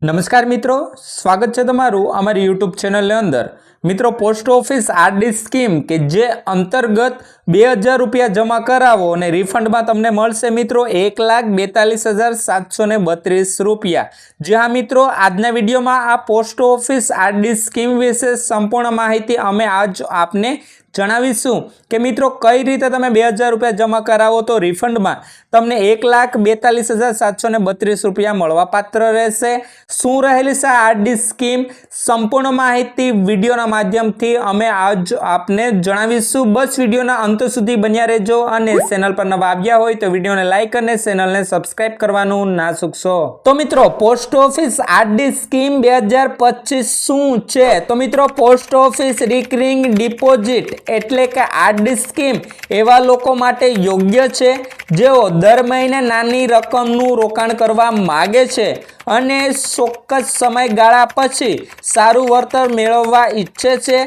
નમસ્કાર મિત્રો, સ્વાગત છે તમારું અમારી યુટ્યુબ ચેનલની અંદર। મિત્રો, પોસ્ટ ઓફિસ આરડી સ્કીમ કે જે અંતર્ગત 2000 રૂપિયા જમા કરાવો અને રિફંડમાં તમને મળશે મિત્રો 1,42,732 રૂપિયા। જે હા મિત્રો, આજના વિડીયોમાં આ પોસ્ટ ઓફિસ આરડી સ્કીમ વિશે સંપૂર્ણ માહિતી અમે આજ આપને જણાવીશું કે મિત્રો કઈ રીતે તમે 2000 રૂપિયા જમા કરાવો તો રિફંડમાં તમને 1,42,732 રૂપિયા મળવા પાત્ર રહેશે। શું રહેલી છે આરડી સ્કીમ, સંપૂર્ણ માહિતી વિડીયોના માધ્યમથી અમે આજ આપને જણાવીશું। બસ વિડીયોના અંત સુધી બન્યા રહેજો અને ચેનલ પર નવા આવ્યા હોય તો વિડીયોને લાઈક અને ચેનલને સબસ્ક્રાઇબ કરવાનું ના ચૂકશો। તો મિત્રો, પોસ્ટ ઓફિસ આરડી સ્કીમ 2025 શું છે? તો મિત્રો, પોસ્ટ ઓફિસ રિકરિંગ ડિપોઝિટ એટલે કે આરડી સ્કીમ એવા લોકો માટે યોગ્ય છે જેઓ દર મહિને નાની રકમનું રોકાણ કરવા માગે છે અને ચોક્કસ સમયગાળા પછી સારું વળતર મેળવવા ઈચ્છે છે।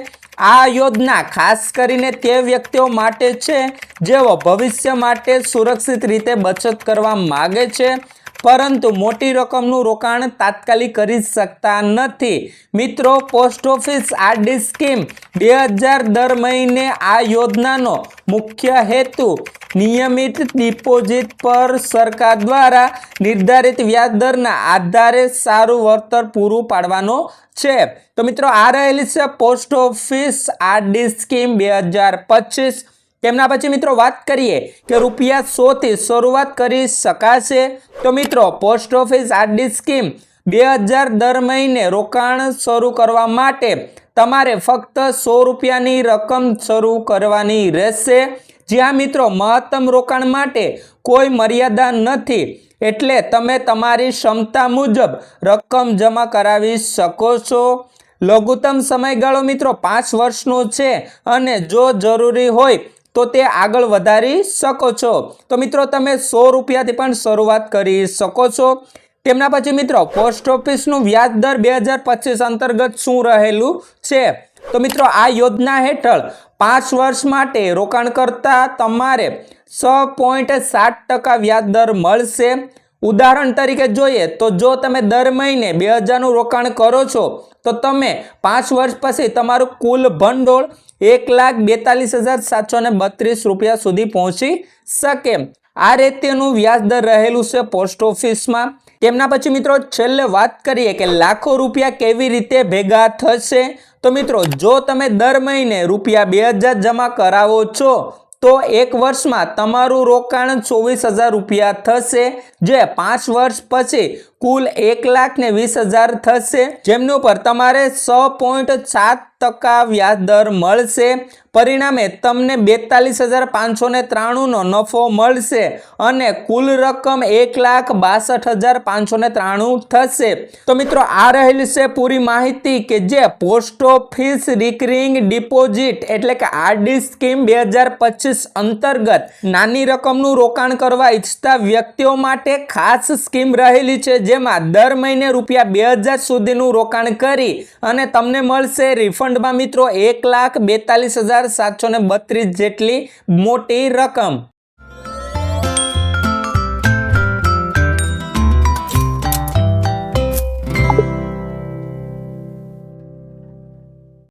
આ યોજના ખાસ કરીને તે વ્યક્તિઓ માટે છે જેઓ ભવિષ્ય માટે સુરક્ષિત રીતે બચત કરવા માગે છે પરંતુ મોટી રકમનું રોકાણ તાત્કાલિક કરી શકતા નથી। મિત્રો, પોસ્ટ ઓફિસ આરડી સ્કીમ 2000 દર મહિને આ યોજનાનો મુખ્ય હેતુ નિયમિત ડિપોઝિટ પર સરકાર દ્વારા નિર્ધારિત વ્યાજ દરના આધારે સારું વળતર પૂરું પાડવાનો છે। તો મિત્રો, આ રહેલી છે પોસ્ટ ઓફિસ આરડી સ્કીમ 2025। તેમના પછી મિત્રો વાત કરીએ કે રૂપિયા 100 થી શરૂઆત કરી શકાશે। તો મિત્રો, પોસ્ટ ઓફિસ આરડી સ્કીમ 2000 દર મહિને રોકાણ શરૂ કરવા માટે તમારે ફક્ત 100 રૂપિયાની રકમ શરૂ કરવાની રહેશે। જ્યાં મિત્રો મહત્તમ રોકાણ માટે કોઈ મર્યાદા નથી, એટલે તમે તમારી ક્ષમતા મુજબ રકમ જમા કરાવી શકો છો। લઘુત્તમ સમયગાળો મિત્રો 5 વર્ષનો છે અને જો જરૂરી હોય તો તે આગળ વધારી શકો છો। તો મિત્રો, તમે 100 રૂપિયાથી પણ શરૂઆત કરી શકો છો। તેમના પછી મિત્રો, પોસ્ટ ઓફિસનું વ્યાજ દર 2025 અંતર્ગત શું રહેલું છે? તો મિત્રો, આ યોજના હેઠળ 5 વર્ષ માટે રોકાણ કરતા તમારે 6.7% વ્યાજ દર મળશે। ઉદાહરણ તરીકે જોઈએ તો જો તમે દર મહિને 2000નું રોકાણ કરો છો તો તમે 5 વર્ષ પછી તમારું કુલ ભંડોળ 1,42,732 રૂપિયા સુધી પહોંચી શકે। આ રીતેનું વ્યાજ દર રહેલું છે પોસ્ટ ઓફિસમાં। તેમના પછી મિત્રો છેલ્લે વાત કરીએ કે લાખો રૂપિયા કેવી રીતે ભેગા થશે। તો મિત્રો, જો તમે દર મહિને રૂપિયા 2000 જમા કરાવો છો તો એક વર્ષમાં તમારું રોકાણ 24,000 રૂપિયા થશે, જે 5 વર્ષ પછી કુલ 1,20,000 થશે, જેમની ઉપર તમારે 6.7% વ્યાજ દર મળશે। પરિણામે તમને 42,593 નો નફો મળશે અને કુલ રકમ 1,62,593 થશે। તો મિત્રો, આ રહેલી છે પૂરી માહિતી કે જે પોસ્ટ ઓફિસ રિકરિંગ ડિપોઝિટ એટલે કે આરડી સ્કીમ 2025 અંતર્ગત નાની રકમનું રોકાણ કરવા ઈચ્છતા વ્યક્તિઓ માટે ખાસ સ્કીમ રહેલી છે, જેમાં દર મહિને રૂપિયા 2000 સુધીનું રોકાણ કરી અને તમને મળશે રિફંડમાં મિત્રો 1,42,732 જેટલી મોટી રકમ।